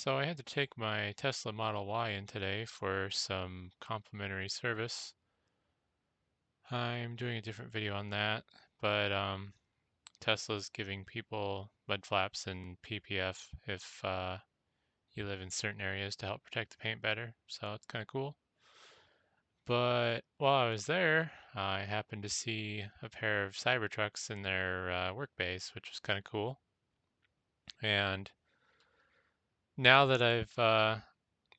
So I had to take my Tesla Model Y in today for some complimentary service. I'm doing a different video on that, but Tesla's giving people mud flaps and PPF if you live in certain areas to help protect the paint better. So it's kind of cool. But while I was there, I happened to see a pair of Cybertrucks in their work base, which was kind of cool. And now that I've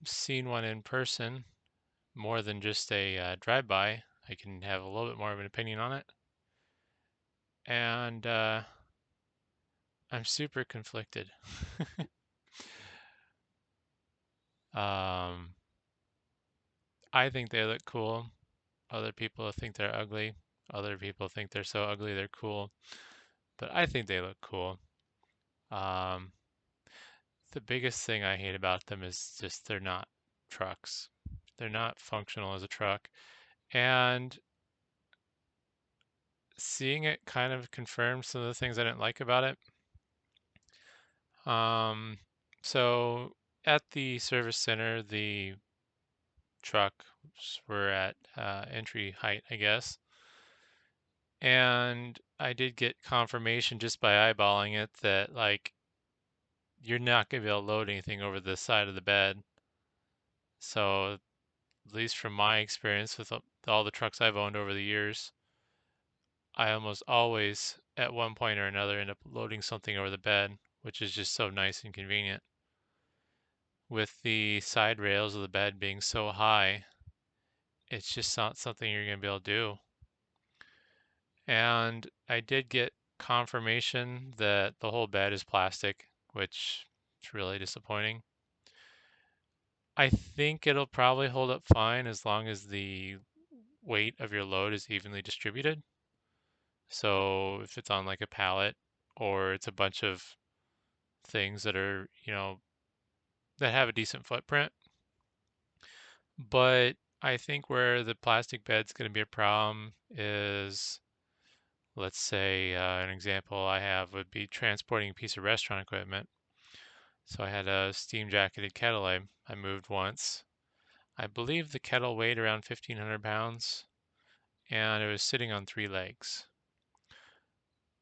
seen one in person, more than just a drive-by. I can have a little bit more of an opinion on it. And I'm super conflicted. um, I think they look cool. Other people think they're ugly. Other people think they're so ugly they're cool. But I think they look cool. Um, the biggest thing I hate about them is just they're not trucks. They're not functional as a truck. And seeing it kind of confirmed some of the things I didn't like about it. Um, so at the service center, the trucks were at entry height, I guess. And I did get confirmation just by eyeballing it that like you're not gonna be able to load anything over the side of the bed. So at least from my experience with all the trucks I've owned over the years, I almost always at one point or another end up loading something over the bed, which is just so nice and convenient. With the side rails of the bed being so high, it's just not something you're going to be able to do. And I did get confirmation that the whole bed is plastic, which is really disappointing. I think it'll probably hold up fine as long as the weight of your load is evenly distributed. So if it's on like a pallet or it's a bunch of things that are, that have a decent footprint. But I think where the plastic bed's going to be a problem is, let's say, an example I have would be transporting a piece of restaurant equipment. So I had a steam jacketed kettle I moved once. I believe the kettle weighed around 1,500 pounds and it was sitting on three legs.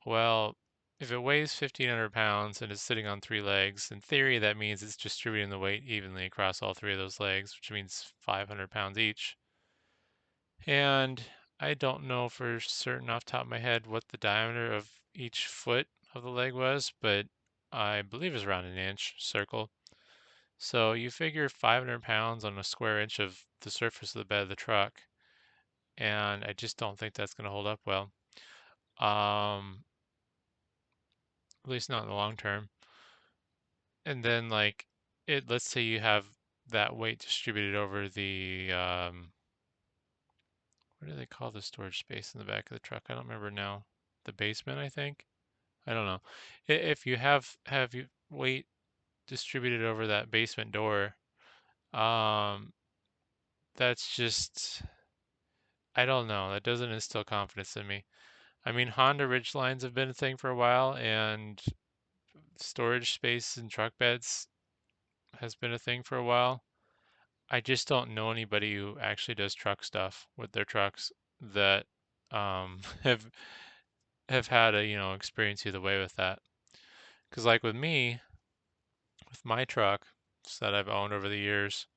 Well, if it weighs 1,500 pounds and is sitting on three legs, in theory that means it's distributing the weight evenly across all three of those legs, which means 500 pounds each. And I don't know for certain off the top of my head what the diameter of each foot of the leg was, but I believe it's around an inch circle. So you figure 500 pounds on a square inch of the surface of the bed of the truck, and I just don't think that's going to hold up well. Um, at least not in the long term. And then let's say you have that weight distributed over the what do they call the storage space in the back of the truck? I don't remember now. The basement, I think. I don't know. If you have you weight distributed over that basement door, um, that's just I don't know. That doesn't instill confidence in me. I mean, Honda Ridgelines have been a thing for a while, and storage space in truck beds has been a thing for a while. I just don't know anybody who actually does truck stuff with their trucks that have had a experience either way with that. Because like with me, with my truck that I've owned over the years,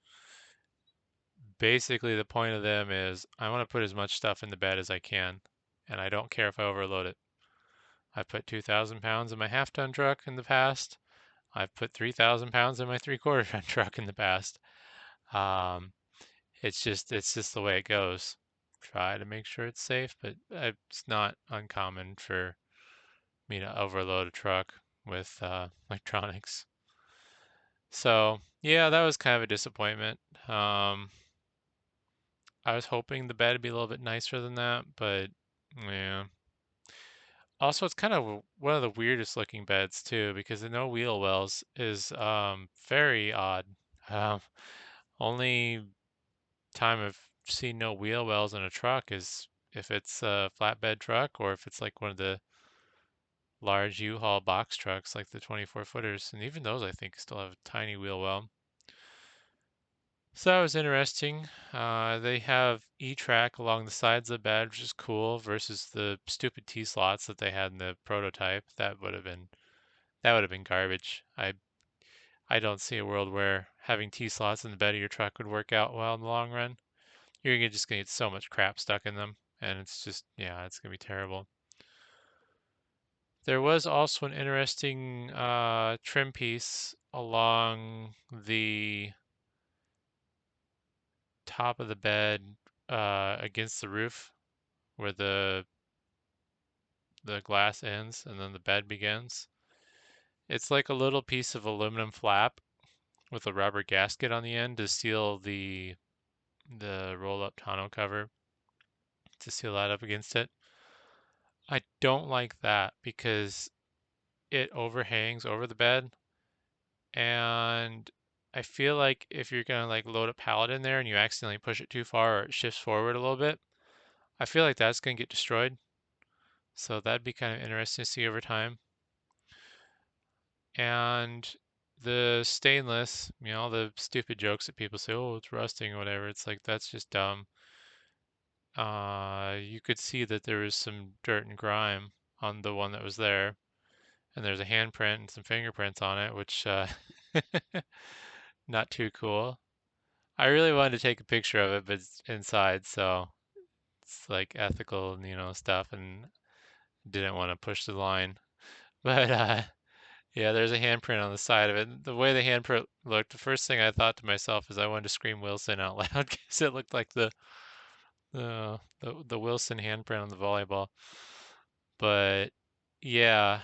basically the point of them is I want to put as much stuff in the bed as I can, and I don't care if I overload it. I've put 2,000 pounds in my half-ton truck in the past. I've put 3,000 pounds in my three-quarter ton truck in the past. Um, it's just the way it goes. Try to make sure it's safe, but it's not uncommon for me to overload a truck with electronics. So yeah, that was kind of a disappointment. Um, I was hoping the bed would be a little bit nicer than that, but yeah. Also, it's kind of one of the weirdest looking beds too, because the no wheel wells is very odd. Um, only time I've seen no wheel wells in a truck is if it's a flatbed truck or if it's like one of the large U-Haul box trucks like the 24 footers, and even those I think still have a tiny wheel well. So that was interesting. They have E-track along the sides of the bed, which is cool, versus the stupid T-slots that they had in the prototype. That would have been garbage. I don't see a world where having T-slots in the bed of your truck would work out well in the long run. Just gonna get so much crap stuck in them, and it's just, yeah, it's gonna be terrible. There was also an interesting trim piece along the top of the bed against the roof where the glass ends and then the bed begins. It's like a little piece of aluminum flap with a rubber gasket on the end to seal the roll-up tonneau cover to seal that up against it. I don't like that because it overhangs over the bed, and I feel like if you're gonna like load a pallet in there and you accidentally push it too far or it shifts forward a little bit, I feel like that's gonna get destroyed. So that'd be kind of interesting to see over time. And the stainless, the stupid jokes that people say, oh, it's rusting or whatever. It's like that's just dumb. You could see that there was some dirt and grime on the one that was there, and there's a handprint and some fingerprints on it, which not too cool. I really wanted to take a picture of it, but it's inside, so it's like ethical, stuff, and didn't want to push the line. But yeah, there's a handprint on the side of it. The way the handprint looked, the first thing I thought to myself is I wanted to scream Wilson out loud because it looked like the Wilson handprint on the volleyball. But yeah,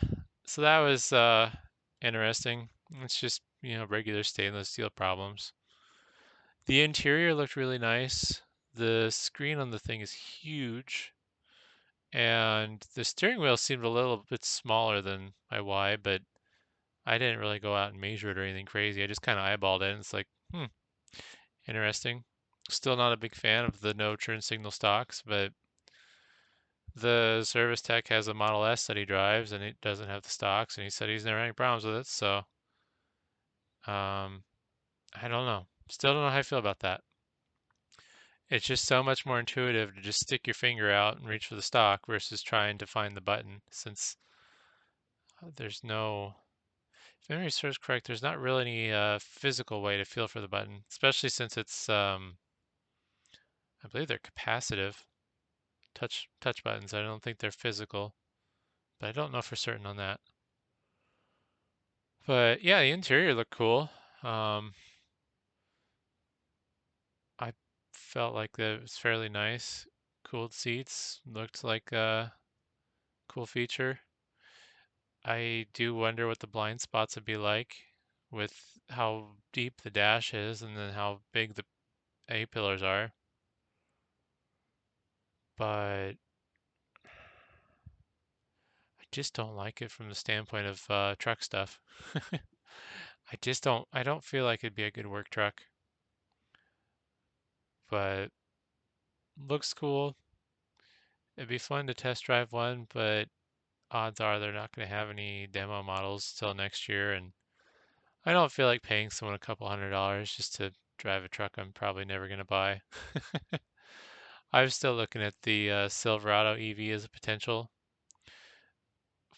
so that was interesting. It's just, regular stainless steel problems. The interior looked really nice. The screen on the thing is huge, and the steering wheel seemed a little bit smaller than my Y, but I didn't really go out and measure it or anything crazy. I just kind of eyeballed it, and it's like, interesting. Still not a big fan of the no turn signal stocks, but the service tech has a Model S that he drives, and it doesn't have the stocks, and he said he's never had any problems with it. So, um, I don't know. Still don't know how I feel about that. It's just so much more intuitive to just stick your finger out and reach for the stock versus trying to find the button, since there's no, if memory serves correct, there's not really any physical way to feel for the button, especially since it's, I believe they're capacitive touch buttons. I don't think they're physical, but I don't know for certain on that. But yeah, the interior looked cool. Um, I felt like that it was fairly nice. Cooled seats looked like a cool feature. I do wonder what the blind spots would be like with how deep the dash is and then how big the A pillars are. But I just don't like it from the standpoint of truck stuff. I don't feel like it'd be a good work truck, but looks cool. It'd be fun to test drive one, but odds are they're not going to have any demo models till next year, and I don't feel like paying someone a couple $100 just to drive a truck I'm probably never going to buy. I'm still looking at the Silverado EV as a potential,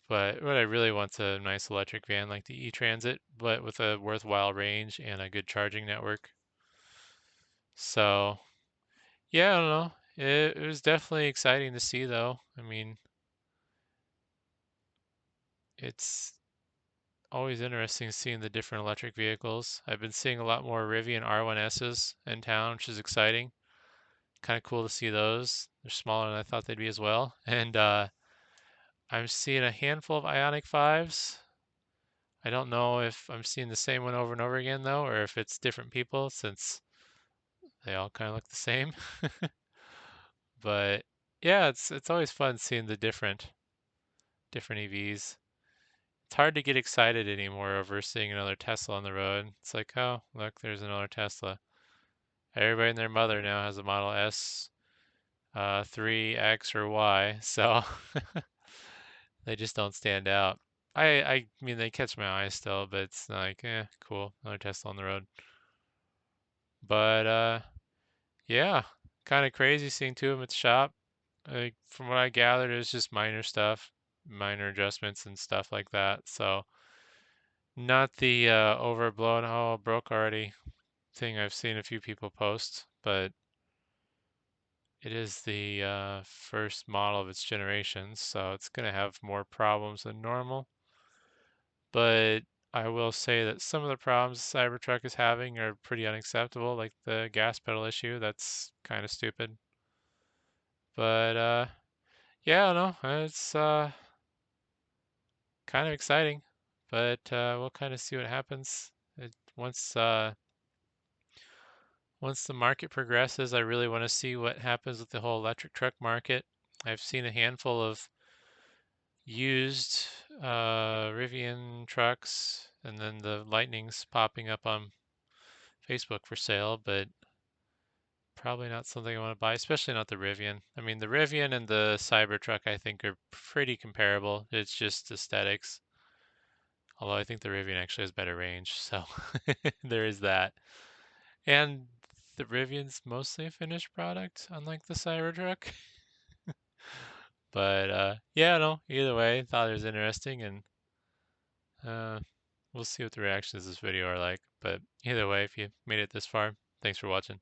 but what I really want's a nice electric van like the E-Transit, but with a worthwhile range and a good charging network. So, yeah, I don't know. It was definitely exciting to see, though. I mean, it's always interesting seeing the different electric vehicles. I've been seeing a lot more Rivian R1Ss in town, which is exciting. Kind of cool to see those. They're smaller than I thought they'd be as well. And I'm seeing a handful of Ionic 5s. I don't know if I'm seeing the same one over and over again though, or if it's different people since they all kind of look the same. But yeah, it's always fun seeing the different EVs. It's hard to get excited anymore over seeing another Tesla on the road. It's like, oh, look, there's another Tesla. Everybody and their mother now has a Model S, 3, X, or Y. So They just don't stand out. I mean, they catch my eye still, but it's like, cool, another Tesla on the road. But yeah, kind of crazy seeing two of them at the shop. Like, from what I gathered, it's just minor stuff, minor adjustments and stuff like that. So not the overblown, oh, broke already thing I've seen a few people post, but it is the first model of its generation, so it's going to have more problems than normal. But I will say that some of the problems the Cybertruck is having are pretty unacceptable, like the gas pedal issue. That's kind of stupid. But yeah, I don't know. It's kind of exciting, but we'll kind of see what happens. Once the market progresses, I really want to see what happens with the whole electric truck market. I've seen a handful of used Rivian trucks, and then the Lightnings popping up on Facebook for sale, but probably not something I want to buy, especially not the Rivian. I mean, the Rivian and the Cybertruck I think are pretty comparable. It's just aesthetics. Although I think the Rivian actually has better range, so there is that. And the Rivian's mostly a finished product, unlike the Cybertruck. But yeah, no, either way, thought it was interesting, and uh, we'll see what the reactions to this video are like. But either way, if you made it this far, thanks for watching.